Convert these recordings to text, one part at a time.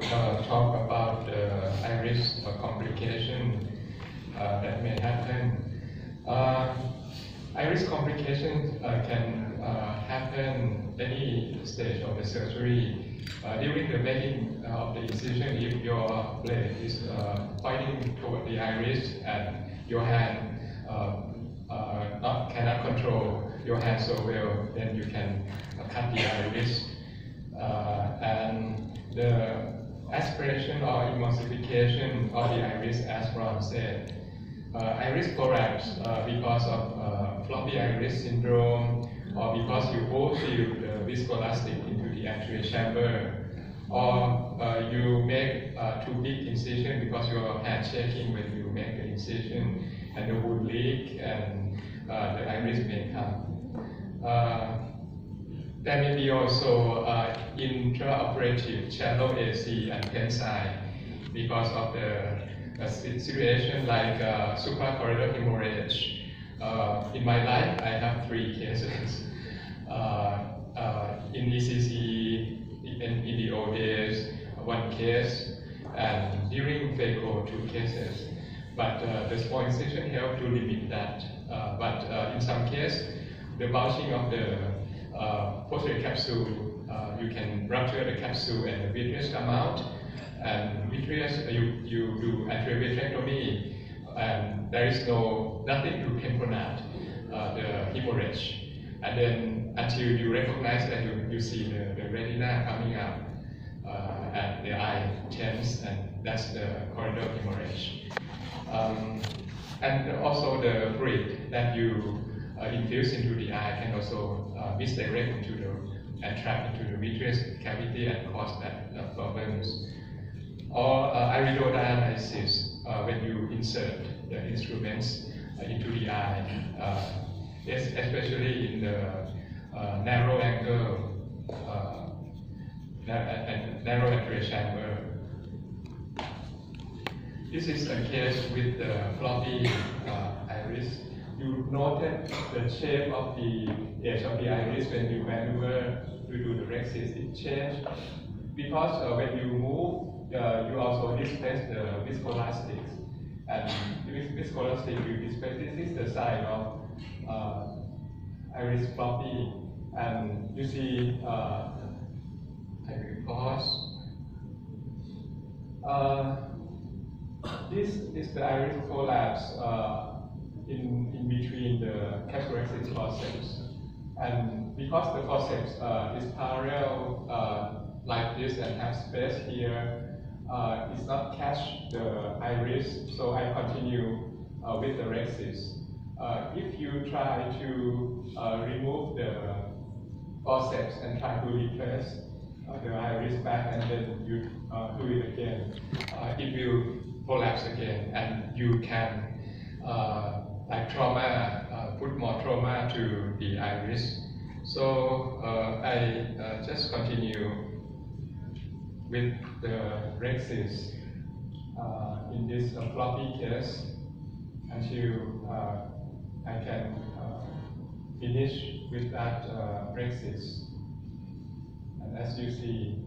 talk about the iris complication that may happen. Iris complications can happen any stage of the surgery. During the making of the incision, if your blade is pointing toward the iris and your hand cannot control your hand so well, then you can cut the iris. And the aspiration or emulsification of the iris, as Ron said, iris collapse because of floppy iris syndrome, or because you overfill the viscoelastic into the anterior chamber, or you make too big incision because your hand shaking when you make the incision, and the wound leak, and the iris may come. There may be also intraoperative shallow AC and tensile because of the situation like suprachoroidal hemorrhage. In my life, I have 3 cases. In ECC, in the old days, 1 case, and during phaco, 2 cases. But the small incision helped to limit that. But in some cases, the bulging of the posterior capsule, you can rupture the capsule and the vitreous come out. And vitreous, you do anterior vitrectomy, and there is nothing to tamponade the hemorrhage. And then until you recognize that you see the retina coming up, and the eye tense, and that's the corridor hemorrhage. And also the fluid that you infuse into the eye can also misdirect into and trap into the vitreous cavity and cause that problems. Or iridodialysis, when you insert the instruments into the eye, especially in the narrow angle and narrow anterior chamber. This is a case with the floppy iris. You noted the shape of the edge of the iris when you maneuver to do the rexis. It changed because when you move, you also displace the viscoelastics. And with viscoelastic, you displace. This is the sign of iris floppy. And you see, I will pause. This is the iris collapse in between the capsulorhexis forceps. And because the forceps is parallel like this and have space here, it's not catch the iris, so I continue with the rhexis. If you try to remove the forceps and try to replace the iris back and then you do it again, it will collapse again, and you can like put more trauma to the iris. So I just continue with the rhexis in this floppy case until I can finish with that rhexis. And as you see,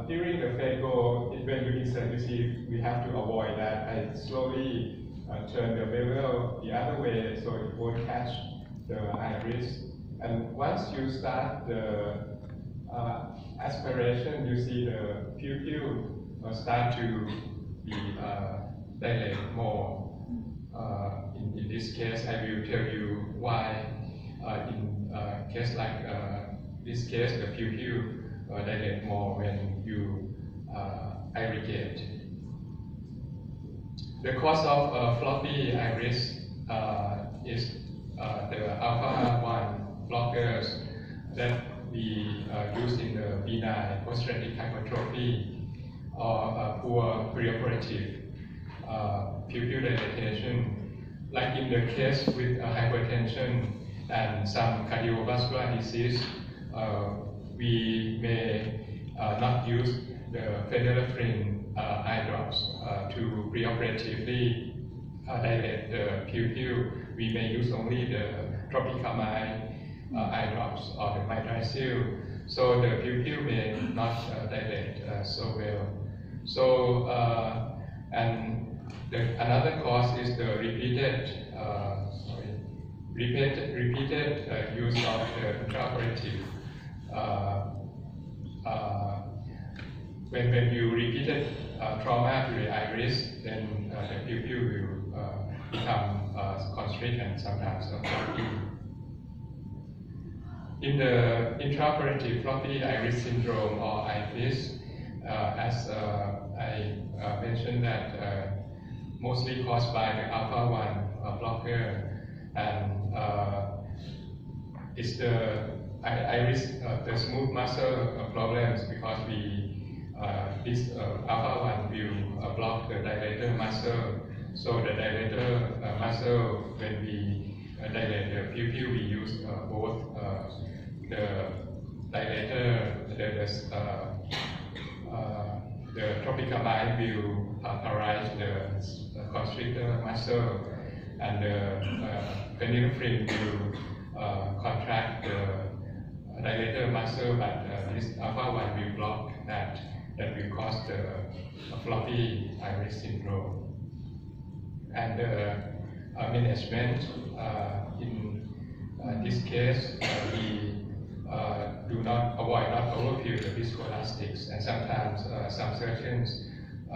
during the phaco, when you insert, you see we have to avoid that. I slowly turn the bevel the other way so it won't catch the iris. And once you start the aspiration, you see the pupil start to be dilate more. In this case, I will tell you why in a case like this case, the pupil dilate more when you irrigate. The cause of floppy iris is the alpha-1 blockers that we use in the benign post-retic hypertrophy or poor preoperative pupil dilatation. Like in the case with hypertension and some cardiovascular disease, we may not use the phenylephrine eye drops to preoperatively dilate the pupil. We may use only the tropicamide eye drops or the mitracil so the pupil may not dilate so well. So another cause is the repeated use of the intraoperative. When you repeated trauma to the iris, then the pupil will become constricted and sometimes floppy. In the intraoperative floppy iris syndrome or IFIS, as I mentioned that mostly caused by the alpha-1 blocker, and it's the iris, the smooth muscle problems, because this alpha-1 will block the dilator muscle. So the dilator muscle, when we dilate the pupil, we use both the dilator, the tropicamide will paralyze the constrictor muscle, and the phenylephrine will contract the dilator muscle, but this alpha-1 will block that will cause the floppy iris syndrome. And the management in this case, we avoid not overfill the viscoelastics, and sometimes some surgeons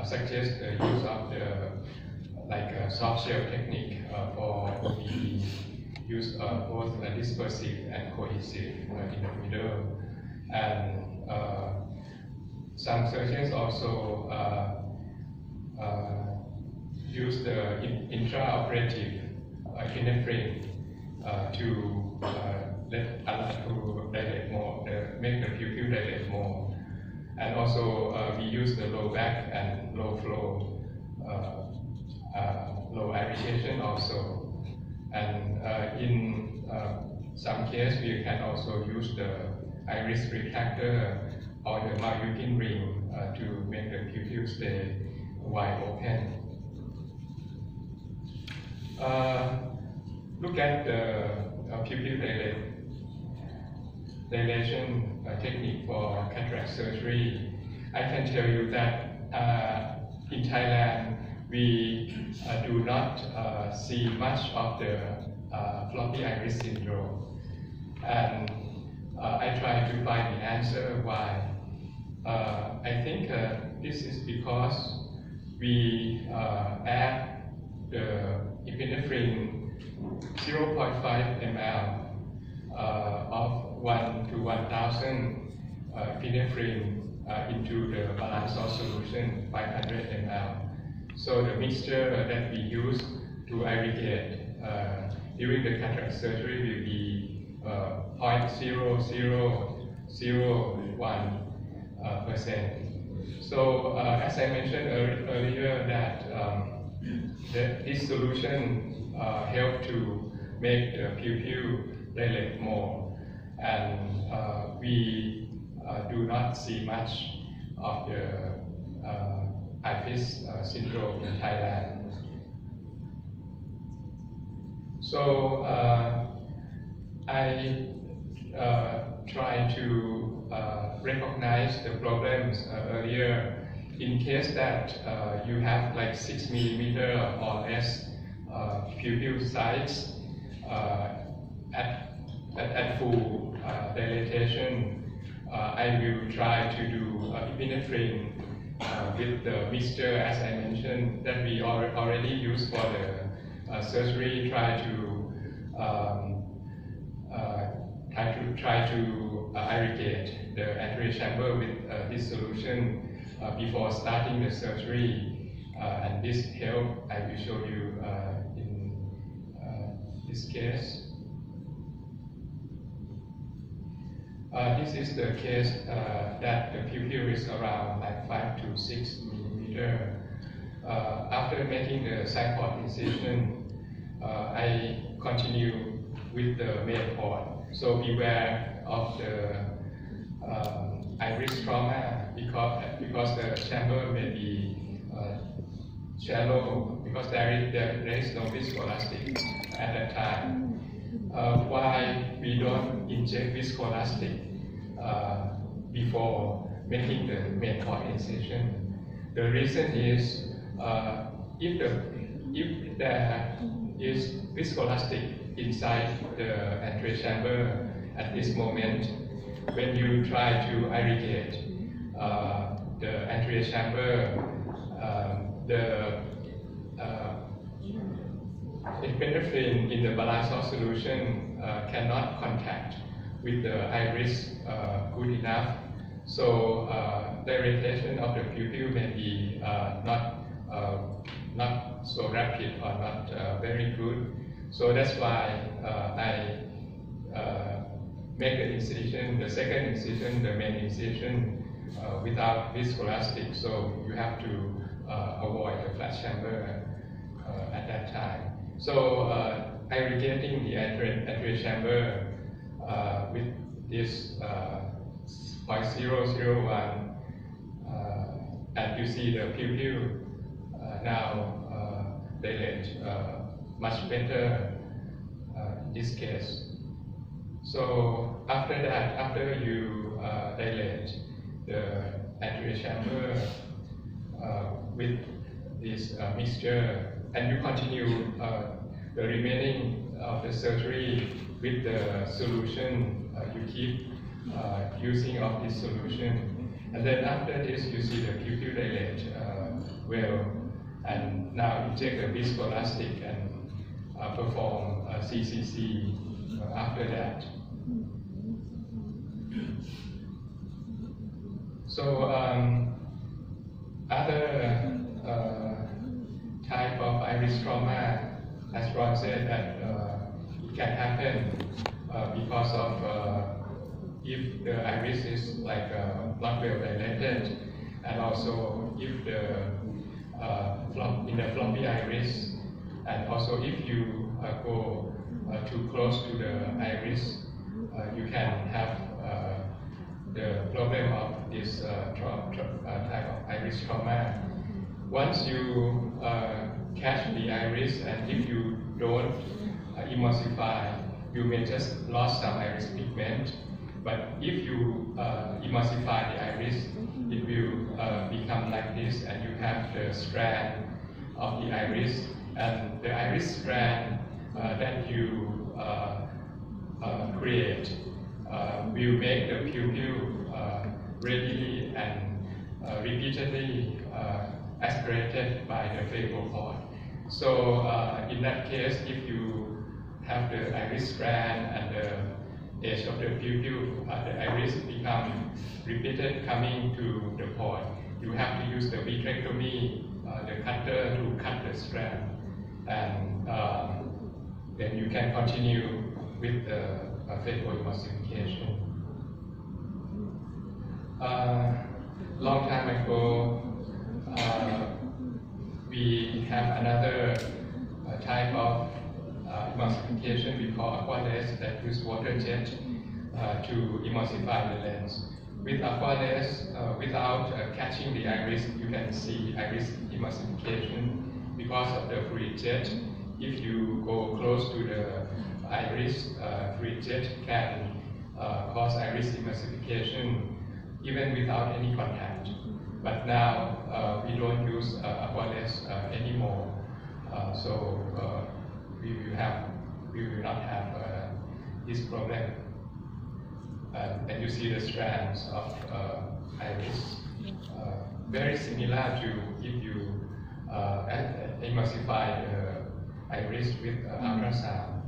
suggest the use of the soft shell technique for we use both dispersive and cohesive in the middle. And some surgeons also use the intraoperative epinephrine to dilate more, make the pupil dilate more. And also we use the low back and low flow, low irritation also. And in some cases we can also use the iris retractor or the Mayukin ring to make the pupil stay wide open. Look at the pupil dilation technique for cataract surgery. I can tell you that in Thailand we do not see much of the floppy iris syndrome, and I try to find the answer why. I think this is because we add the epinephrine 0.5 ml of 1 to 1,000 epinephrine into the balanced salt solution 500 ml. So the mixture that we use to irrigate during the cataract surgery will be 0.0001%. So as I mentioned earlier, that this solution helps to make the pupil dilate more, and we do not see much of the IFIS syndrome in Thailand. So I try to recognize the problems earlier. In case that you have like 6 millimeter or less pupil size at full dilatation, I will try to do epinephrine with the mixture, as I mentioned, that we already use for the surgery. Try to irrigate the anterior chamber with this solution before starting the surgery, and this help I will show you in this case. This is the case that the pupil is around like 5 to 6 millimeter. After making the side port incision, I continue with the main port. So beware of the iris trauma because the chamber may be shallow, because there is no viscoelastic at that time. Why we don't inject viscoelastic before making the main port incision. The reason is if there is viscoelastic inside the antechamber at this moment, when you try to irrigate the antechamber, the epinephrine in the balanced salt solution cannot contact with the iris good enough. So the irritation of the pupil may be not so rapid or not very good. So that's why I make the incision, the second incision, the main incision without viscoelastic. So you have to avoid the flat chamber at that time. So irrigating the antechamber with this 0.001, and you see the pupil now dilate much better in this case. So after that, after you dilate the antechamber with this mixture, and you continue the remaining of the surgery with the solution, you keep using of this solution, and then after this you see the pupil dilate well, and now you take the viscoelastic and perform CCC after that. So other type of iris trauma, as Ron said, that it can happen because of if the iris is like not well dilated, and also if the in the floppy iris, and also if you go too close to the iris, you can have the problem of this type of iris trauma. Once you catch the iris, and if you don't emulsify, you may just lose some iris pigment. But if you emulsify the iris, it will become like this, and you have the strand of the iris, and the iris strand that you create will make the pupil readily and repeatedly aspirated by the phaco cord. So in that case, if you have the iris strand and the edge of the pupil, the iris become repeated coming to the port, you have to use the vitrectomy, the cutter, to cut the strand, and then you can continue with the phacoemulsification. Long time ago, we have another type of emulsification we call aqueous, that use water jet to emulsify the lens. With aqueous, without catching the iris, you can see iris emulsification because of the fluid jet. If you go close to the iris, fluid jet can cause iris emulsification even without any contact. But now we don't use aqueous anymore, so we will not have this problem. And you see the strands of iris, very similar to if you emulsify the iris with ultrasound.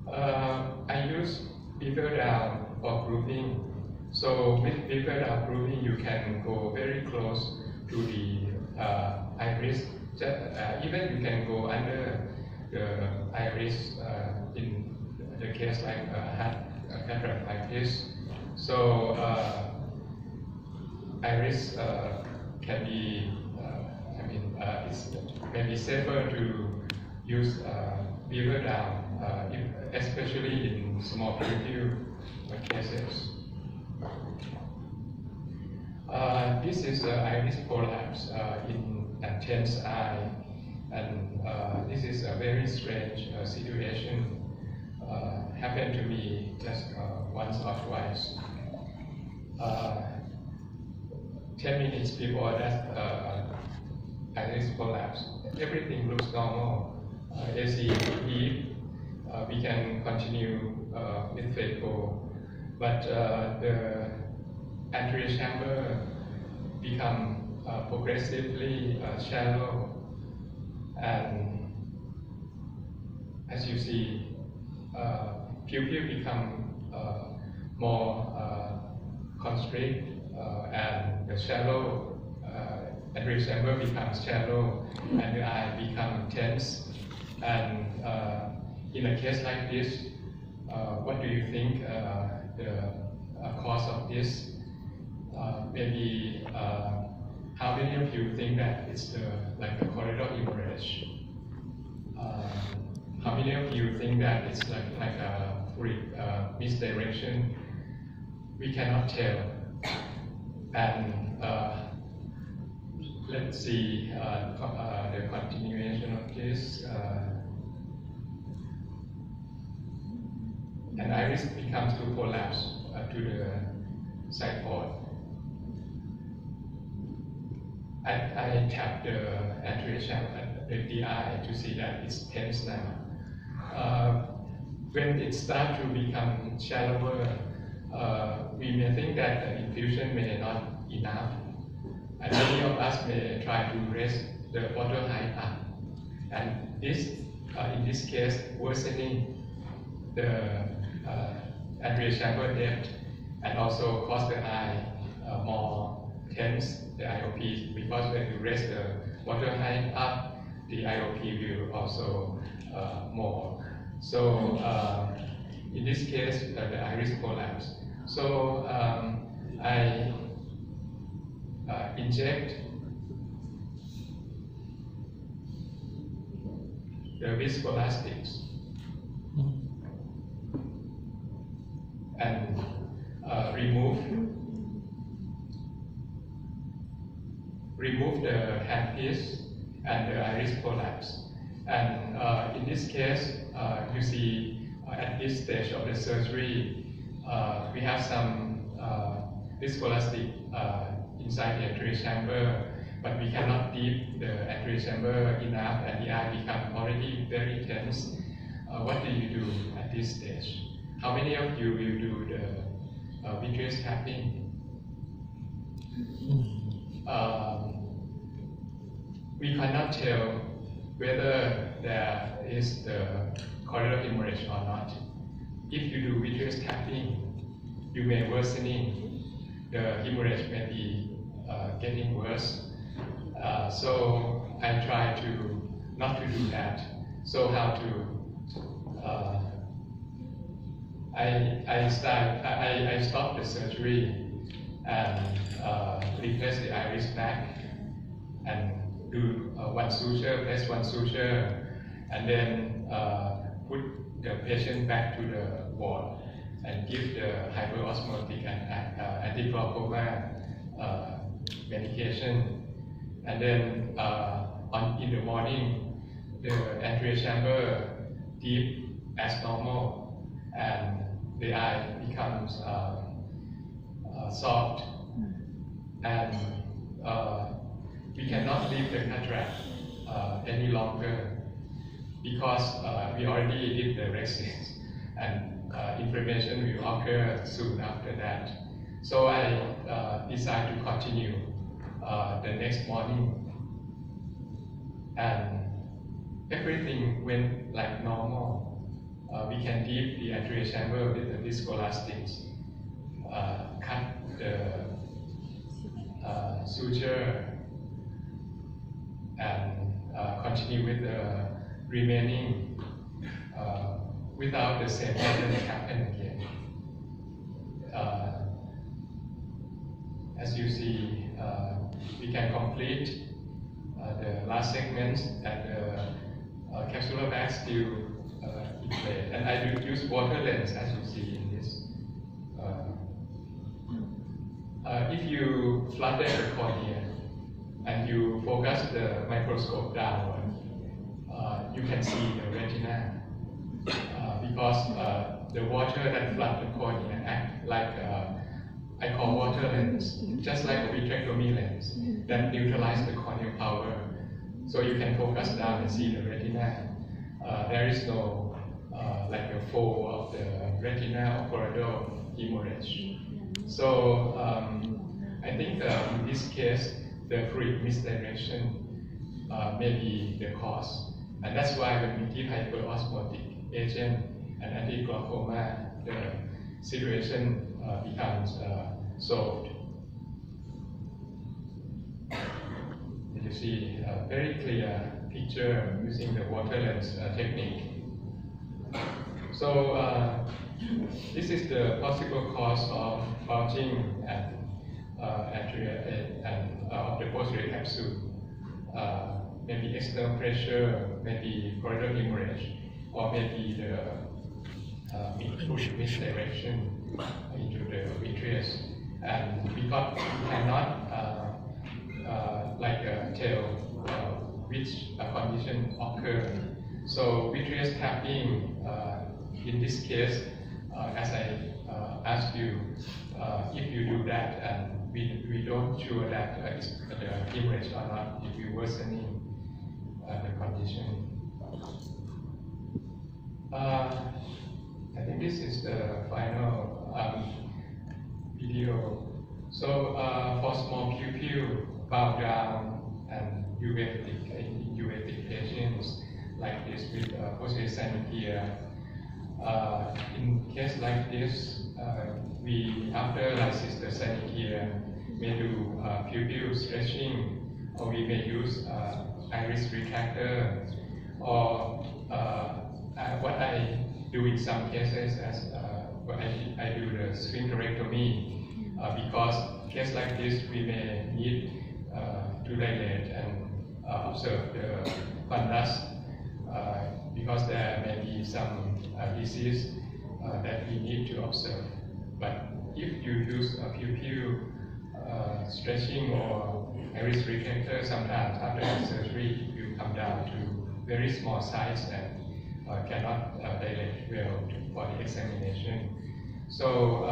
I use beaver down for grouping. So with beaver down grouping, you can go very close to the iris. Even you can go under the iris in the case like a cataract like this. So iris can be, it's maybe safer to use beaver down, especially in small pupil cases. This is iris prolapse in a tense eye, and this is a very strange situation. happened to me just once or twice. 10 minutes before that iris collapse, everything looks normal. AC deep, we can continue with phaco, but the anterior chamber become progressively shallow, and as you see, pupil become more constrict, and the shallow anterior chamber becomes shallow, and the eye becomes tense. And in a case like this, what do you think the cause of this? Maybe how many of you think that it's like the corridor hemorrhage? How many of you think that it's like a misdirection? We cannot tell. And let's see the continuation of this. And iris becomes to collapse to the side port. I tap the anterior chamber, the eye, to see that it's tense now. When it starts to become shallower, we may think that the infusion may not enough, and many of us may try to raise the water height up, and this, in this case, worsening the anterior chamber depth, and also cause the eye more tense, the IOP, because when you raise the water height up, the IOP will also more. So in this case, the iris collapse. So I inject the viscoelastics and remove the handpiece and the iris collapse. And in this case, you see at this stage of the surgery, we have some viscoelastic inside the anterior chamber, but we cannot deep the anterior chamber enough, and the eye becomes already very tense. What do you do at this stage? How many of you will do the vitreous tapping? We cannot tell whether there is the corridor hemorrhage or not. If you do vitreous tapping, you may worsening. The hemorrhage may be getting worse. So I try to not to do that. So how to? I stop the surgery and replace the iris back and do one suture, place one suture, and then put the patient back to the ward and give the hyperosmotic and anti-glaucoma medication. And then in the morning, the anterior chamber deep as normal, and the eye becomes soft, and we cannot leave the cataract any longer because we already did the resist, and inflammation will occur soon after that. So I decide to continue the next morning, and everything went like normal. We can deep the anterior chamber with the viscoelastics, cut the suture, and continue with the remaining without the same pattern happen again. As you see, we can complete the last segments, and the capsular bag still in place. And I do use water lens, as you see in this. If you flutter the cornea and you focus the microscope downward, you can see the retina because the water that flood the cornea act like I call water lens, just like a vitrectomy lens that neutralize the corneal power, so you can focus down and see the retina. There is no like a fold of the retina or choroidal hemorrhage. So I think in this case, the fluid misdirection may be the cause, and that's why when we give hyperosmotic agent and anti-glaucoma, the situation becomes solved. You see a very clear picture using the water lens technique. So this is the possible cause of bulging and of the posterior capsule. Maybe external pressure, maybe choroidal hemorrhage, or maybe the fluid misdirection into the vitreous. And because we cannot tell which condition occurred. So vitreous tapping, in this case, as I asked you, if you do that and we don't sure that it's the hemorrhage or not, if you're worsening the condition. I think this is the final video. So for small pupil, bow down and uveitic patients like this with posterior synesthesia, in case like this, we after lysis the synesthesia may do pupil stretching, or we may use iris retractor, or what I do in some cases as I do the sphincterectomy, because case like this we may need to dilate and observe the fundus, because there may be some disease that we need to observe. But if you use a pupil stretching or iris retractor, sometimes after the surgery it will come down to very small size and cannot dilate well for the examination. So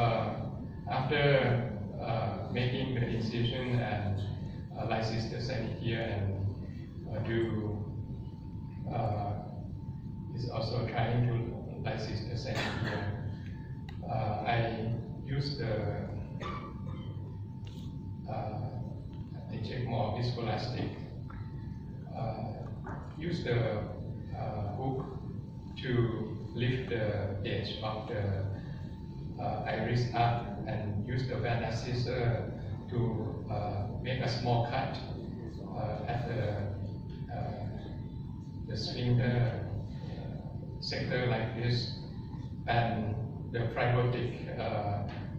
after making the incision and lysis the synesthesia and is also trying to lysis the synesthesia, I use the I check more viscoelastic, use the hook to lift the edge of the iris up and use the Vanna scissor to make a small cut at the sphincter sector like this. And the fibrotic,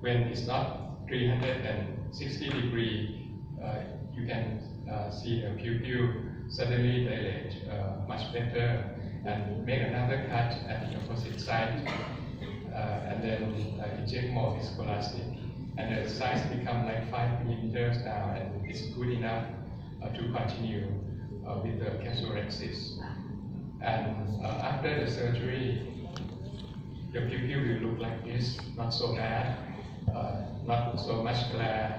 when it's not 360 degrees, you can see the pupil suddenly dilate much better, and make another cut at the opposite side, and then inject more viscoelastic, and the size become like 5 millimeters now, and it's good enough to continue with the capsulorhexis. And after the surgery, the pupil will look like this, not so bad, not so much glare,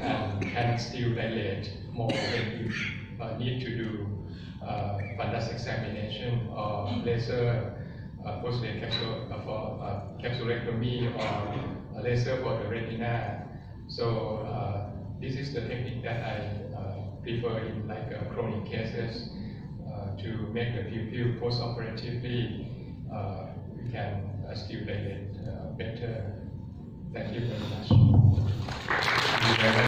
and can still dilate more when you need to do fundus examination or laser posterior capsulectomy or laser for the retina. So this is the technique that I prefer in chronic cases to make the pupil post-operatively. We can still dilate better. Thank you very much.